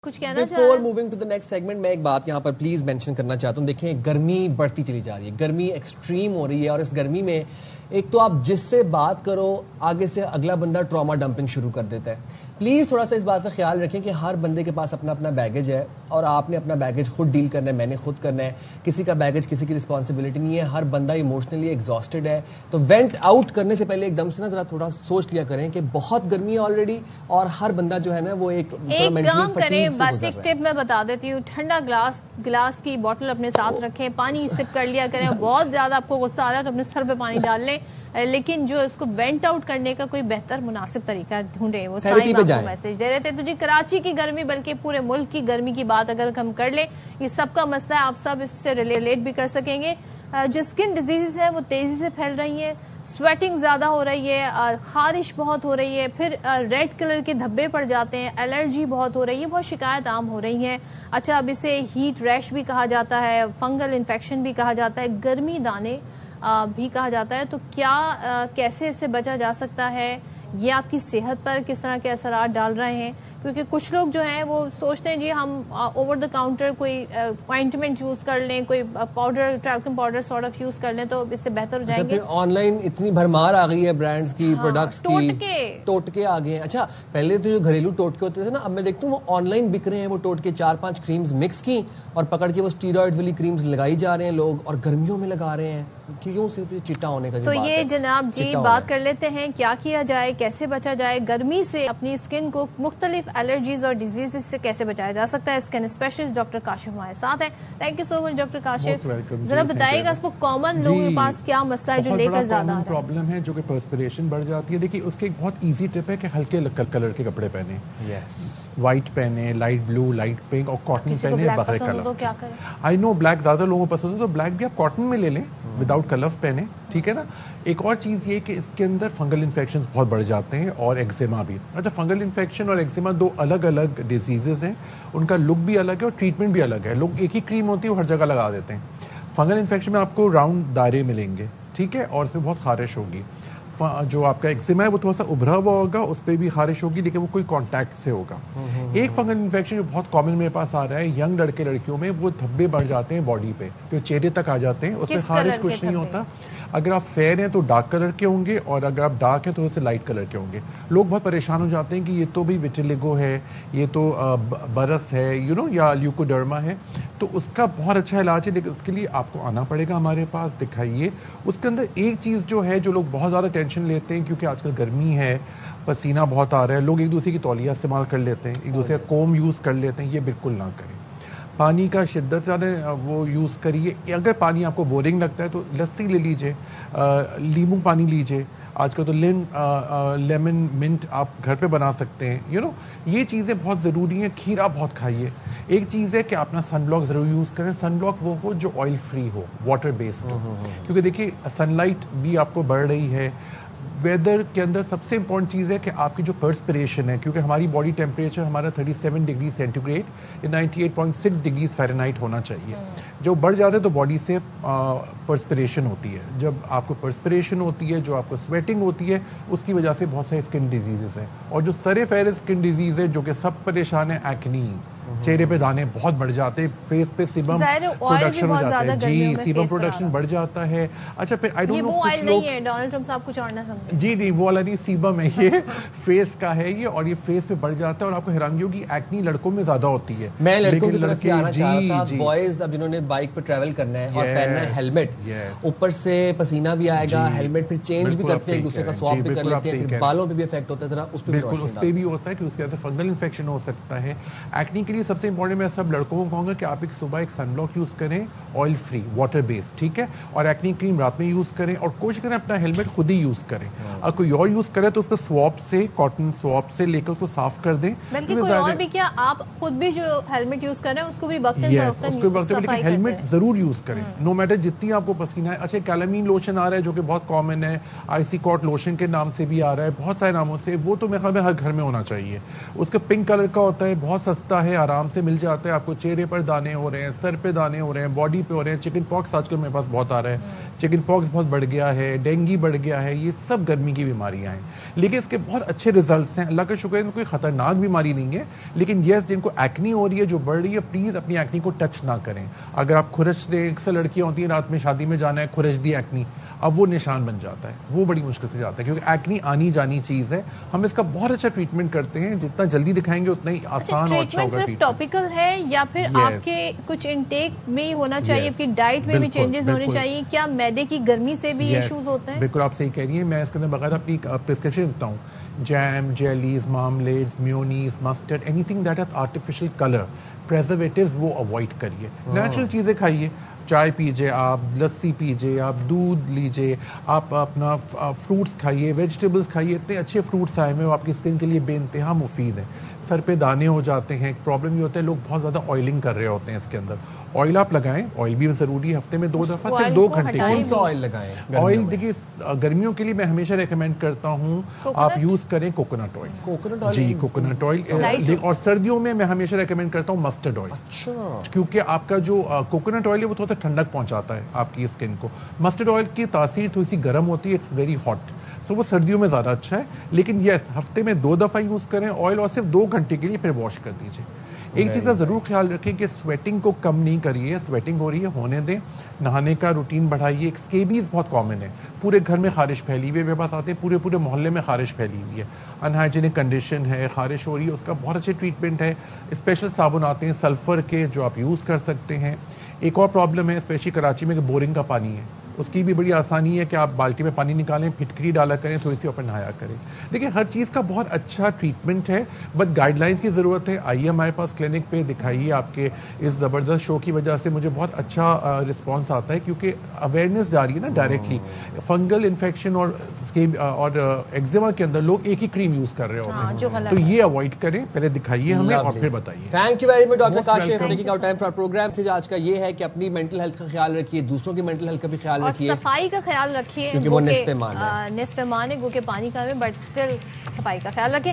कुछ कहना चाह before moving to the next segment मैं एक बात यहाँ पर प्लीज मेंशन करना चाहता हूँ। देखें, गर्मी बढ़ती चली जा रही है, गर्मी एक्सट्रीम हो रही है और इस गर्मी में एक तो आप जिससे बात करो आगे से अगला बंदा ट्रॉमा डंपिंग शुरू कर देता है। प्लीज थोड़ा सा इस बात का ख्याल रखें कि हर बंदे के पास अपना अपना बैगेज है और आपने अपना बैगेज खुद डील करना है, मैंने खुद करना है। किसी का बैगेज किसी की रिस्पॉन्सिबिलिटी नहीं है। हर बंदा इमोशनली एग्जॉस्टेड है, तो वेंट आउट करने से पहले एकदम से ना जरा थोड़ा सोच लिया करें कि बहुत गर्मी है ऑलरेडी और हर बंदा जो है ना वो एक काम करें। बेसिक टिप मैं बता देती हूँ, ठंडा गिलास की बोतल अपने साथ रखें, पानी सिप कर लिया करें। बहुत ज्यादा आपको गुस्सा आ रहा है तो अपने सर पे पानी डाल लें, लेकिन जो इसको वेंट आउट करने का कोई बेहतर मुनासिब तरीका ढूंढे। वो साइम आपको मैसेज दे रहे थे। तो जी कराची की गर्मी बल्कि पूरे मुल्क की गर्मी की बात अगर हम कर ले, ये सबका मसला है, आप सब इससे रिलेट भी कर सकेंगे। जो स्किन डिजीज है वो तेजी से फैल रही है, स्वेटिंग ज्यादा हो रही है, खारिश बहुत हो रही है, फिर रेड कलर के धब्बे पड़ जाते हैं, एलर्जी बहुत हो रही है, बहुत शिकायत आम हो रही है। अच्छा, अब इसे हीट रैश भी कहा जाता है, फंगल इन्फेक्शन भी कहा जाता है, गर्मी दाने भी कहा जाता है। तो क्या कैसे इससे बचा जा सकता है, ये आपकी सेहत पर किस तरह के असरात डाल रहे हैं? क्योंकि कुछ लोग जो हैं वो सोचते हैं जी हम ओवर द काउंटर कोई ऑइंटमेंट यूज कर लें, कोई powder talcum powder sort of use कर लें तो इससे बेहतर हो जाएंगे। ऑनलाइन इतनी भरमार आ गई है ब्रांड्स की, प्रोडक्ट्स की, टोटके आ गए हैं। अच्छा, पहले तो जो घरेलू टोटके होते थे ना, अब मैं देखता हूँ वो ऑनलाइन बिक रहे हैं वो टोटके। 4-5 क्रीम्स मिक्स की और पकड़ के वो स्टीरॉइड वाली क्रीम्स लगाई जा रहे हैं लोग और गर्मियों में लगा रहे हैं। क्यों? सिर्फ चिट्टा होने का। तो ये जनाब जी बात कर लेते हैं क्या किया जाए, कैसे बचा जाए गर्मी से, अपनी स्किन को मुख्तलिफ एलर्जीज और डिजीज से कैसे बचाया जा सकता है। स्किन स्पेशलिस्ट डॉक्टर काशिफ हमारे साथ है। Thank you so much doctor Kashif. जरा बताइएगा इसको कॉमन लोगों के पास क्या मसला है जो लेकर ज्यादा प्रॉब्लम है, जो कि पर्सपिरेशन बढ़ जाती है। देखिए उसके एक बहुत इजी टिप है कि हल्के कलर के कपड़े पहने, व्हाइट पहने, लाइट ब्लू, लाइट पिंक और कॉटन पहने, बकरे कलर। तो क्या करें? आई नो ब्लैक ज्यादा लोगों को पसंद है, तो ब्लैक भी आप कॉटन में ले लें, विदाउट कलफ पहने, ठीक है ना। एक और चीज ये कि इसके अंदर फंगल इन्फेक्शंस बहुत बढ़ जाते हैं और एक्जिमा भी। अच्छा, फंगल इन्फेक्शन और एक्जिमा दो अलग अलग डिजीजेस हैं, उनका लुक भी अलग है और ट्रीटमेंट भी अलग है। लोग एक ही क्रीम होती है वो हर जगह लगा देते हैं। फंगल इन्फेक्शन में आपको राउंड दायरे मिलेंगे, ठीक है, और इसमें बहुत खारिश होगी। जो आपका एक्जिमा है वो थोड़ा सा उभरा हुआ होगा, उस पर भी खारिश होगी, लेकिन वो कोई कांटेक्ट से होगा। एक फंगल इन्फेक्शन जो बहुत कॉमन मेरे पास आ रहा है यंग लड़के लड़कियों में, वो धब्बे बढ़ जाते हैं बॉडी पे, जो चेहरे तक आ जाते हैं। उसमें खारिश कुछ नहीं होता। अगर आप फेयर हैं तो डार्क कलर के होंगे और अगर आप डार्क हैं तो उससे लाइट कलर के होंगे। लोग बहुत परेशान हो जाते हैं कि ये तो भी विटिलिगो है, ये तो बरस है, या ल्यूकोडर्मा है। तो उसका बहुत अच्छा इलाज है, लेकिन उसके लिए आपको आना पड़ेगा हमारे पास, दिखाइए। उसके अंदर एक चीज़ जो है, जो लोग बहुत ज़्यादा टेंशन लेते हैं क्योंकि आजकल गर्मी है, पसीना बहुत आ रहा है, लोग एक दूसरे की तौलिया इस्तेमाल कर लेते हैं, एक दूसरे का कोम यूज़ कर लेते हैं। ये बिल्कुल ना करें। पानी का शिद्दत से ज़्यादा वो यूज़ करिए। अगर पानी आपको बोरिंग लगता है तो लस्सी ले लीजिए, नींबू पानी लीजिए। आजकल तो लेमन मिंट आप घर पे बना सकते हैं। ये चीज़ें बहुत ज़रूरी हैं। खीरा बहुत खाइए। एक चीज़ है कि अपना सनब्लॉक ज़रूर यूज़ करें। सनब्लॉक वो हो जो ऑयल फ्री हो, वाटर बेस्ड हो, क्योंकि देखिए सनलाइट भी आपको बढ़ रही है। वेदर के अंदर सबसे इंपॉर्टेंट चीज़ है कि आपकी जो पर्सपिरेशन है, क्योंकि हमारी बॉडी टेम्परेचर हमारा 37 डिग्री सेंटीग्रेड या 98.6 डिग्री फ़ारेनहाइट होना चाहिए। जो बढ़ जाता है तो बॉडी से पर्सपिरेशन होती है। जब आपको पर्सपिरेशन होती है, जो आपको स्वेटिंग होती है, उसकी वजह से बहुत सारे स्किन डिजीजेस हैं। और जो सरे फहरिस्त स्किन डिजीज है जो कि सब परेशान है, एक्नी, चेहरे पे दाने बहुत बढ़ जाते हैं, फेस पे सीबम प्रोडक्शन हो जाता है। जी, सीबम प्रोडक्शन बढ़ जाता है। अच्छा, फिर आई डोंट नो कुछ लोग, डोनाल्ड ट्रम्प साहब कुछ और ना समझे। जी वो वाला नहीं, सीबम है ये, फेस का है ये, और ये फेस पे बढ़ जाता है और आपको हैरानगी होगी एक्नी लड़कों में ज्यादा होती है। मैं लड़कों की तरफ आना चाहता था। बॉयज अब जिन्होंने बाइक पे ट्रैवल करना है और पहनना है हेलमेट, ऊपर से पसीना भी आएगा, हेलमेट फिर चेंज भी करते हैं, एक दूसरे का स्वैप भी कर लेते हैं, फिर बालों पे भी इफेक्ट होता है। जरा उस पे बिल्कुल उस पे भी होता है कि उसके वजह से फंगल इन्फेक्शन हो सकता है। एक्नी के लिए सबसे इंपॉर्टेंट मैं सब लड़कों को कहूंगा कि आप एक सुबह एक सनब्लॉक यूज करें, ऑयल फ्री, वाटर बेस्ड, ठीक है, और एक्नी क्रीम रात में यूज करें और कोशिश करें अपना हेलमेट खुद ही यूज करें। अगर कोई और यूज करे तो उसको स्वॉप से, कॉटन स्वॉप से लेकर उसको साफ कर दें। बल्कि कोई और भी क्या, आप खुद भी जो हेलमेट यूज कर रहे हैं उसको भी वक्त हेलमेट जरूर यूज करें, नो मैटर जितनी आपको पसीना है। अच्छा, कैलामीन लोशन आ रहा है जो कि बहुत कॉमन है, आईसी कॉट लोशन के नाम से भी आ रहा है, बहुत सारे नामों से। वो तो मेरे ख्याल में हर घर में होना चाहिए। उसका पिंक कलर का होता है, बहुत सस्ता है, आराम से मिल जाता है। आपको चेहरे पर दाने हो रहे हैं, सर पे दाने हो रहे हैं, बॉडी पे हो रहे हैं। चिकन पॉक्स आजकल मेरे पास बहुत आ रहा है, चिकन पॉक्स बहुत बढ़ गया है, डेंगू बढ़ गया है, ये सब गर्मी की बीमारियां हैं। लेकिन इसके बहुत अच्छे रिजल्ट्स हैं, अल्लाह का शुक्र है, कोई खतरनाक बीमारी नहीं है। लेकिन यस, जिनको एक्नी हो रही है, जो बढ़ रही है, प्लीज अपनी एक्नी को टच ना करें। अगर आप खुरच दें, अक्सर लड़कियां होती हैं रात में शादी में जाना है, खुरच दी एक्नी, अब वो निशान बन जाता है, वो बड़ी मुश्किल से जाता है, क्योंकि एक्नी आनी जानी चीज है। हम इसका बहुत अच्छा ट्रीटमेंट करते हैं, जितना जल्दी दिखाएंगे उतना ही आसान और अच्छा होगा। सिर्फ टॉपिकल है या फिर आपके कुछ इंटेक में होना चाहिए, आपकी डाइट में भी चेंजेस होने चाहिए? क्या मैदे की गर्मी से भी इश्यूज होते हैं? बिल्कुल आप सही कह रही हैं। मैं इसके अंदर बकायदा अपनी प्रिस्क्रिप्शन लिखता हूँ। Jam, jellies, marmalades, mayonnaise, mustard, anything that has artificial colour, preservatives, वो अवॉइड करिए। नेचुरल चीजें खाइए, चाय पीजिए, आप लस्सी पीजिए, आप दूध लीजिए, आप अपना फ्रूट्स खाइए, वेजिटेबल्स खाइए। इतने अच्छे फ्रूट्स आए हुए, वो आपकी स्किन के लिए बेइंतहा मुफीद है। सर पे दाने हो जाते हैं, एक प्रॉब्लम ये होता है, लोग बहुत ज़्यादा ऑयलिंग कर रहे होते हैं इसके अंदर। ऑयल आप लगाएं, ऑयल भी ज़रूरी है, हफ्ते में 2 दफ़ा, सिर्फ 2 घंटे। कौन सा ऑयल लगाएं? ऑयल देखिए, गर्मियों के लिए मैं हमेशा रेकमेंड करता हूँ आप यूज़ करें कोकोनट ऑयल। Coconut oil? जी, कोकोनट ऑयल। और सर्दियों में मैं हमेशा रेकमेंड करता हूँ मस्टर्ड ऑयल। अच्छा। क्योंकि आपका जो कोकोनट ऑयल है वो थोड़ा सा ठंडक पहुंचाता है आपकी स्किन को। मस्टर्ड ऑयल की तासीर थोड़ी सी गर्म होती है, इट्स वेरी हॉट, सो वो सर्दियों में ज़्यादा अच्छा है। लेकिन यस, हफ्ते में 2 दफ़ा यूज़ करें ऑयल, और सिर्फ 2 घंटे के लिए, फिर वॉश कर दीजिए। एक चीज़ का ज़रूर ख्याल रखें कि स्वेटिंग को कम नहीं करिए। स्वेटिंग हो रही है, होने दें। नहाने का रूटीन बढ़ाइए। स्केबीज बहुत कॉमन है, पूरे घर में खारिश फैली हुई है, मेरे पास आते हैं पूरे मोहल्ले में खारिश फैली हुई है, अनहाइजीनिक कंडीशन है, खारिश हो रही है, उसका बहुत अच्छे ट्रीटमेंट है। स्पेशल साबुन आते हैं सल्फर के, जो आप यूज़ कर सकते हैं। एक और प्रॉब्लम है स्पेशली कराची में कि बोरिंग का पानी है, उसकी भी बड़ी आसानी है कि आप बाल्टी में पानी निकालें, फिटकरी डाला करें, थोड़ी सी ऊपर नहाया करें। देखिए, हर चीज़ का बहुत अच्छा ट्रीटमेंट है, बट गाइडलाइंस की ज़रूरत है। आइए हमारे पास क्लिनिक पे, दिखाइए। आपके इस ज़बरदस्त शो की वजह से मुझे बहुत अच्छा रिस्पॉन्स आता है, क्योंकि अवेयरनेस जा रही है ना डायरेक्टली। फंगल इन्फेक्शन और एक्जिमा के अंदर लोग एक ही क्रीम यूज़ कर रहे होते हैं, तो ये अवॉइड करें। पहले दिखाइए हमें और फिर बताइए। Thank you very much doctor Kashif, taking out time for program. से आज का ये है कि अपनी मेंटल हेल्थ का ख्याल रखिए, दूसरों की मेंटल हेल्थ का भी ख्याल रखिए, सफाई का ख्याल रखिए, क्योंकि वो निस्फ़ ईमान है। निस्फ़ ईमान है, गो के पानी का में, बट स्टिल सफाई का ख्याल रखिए।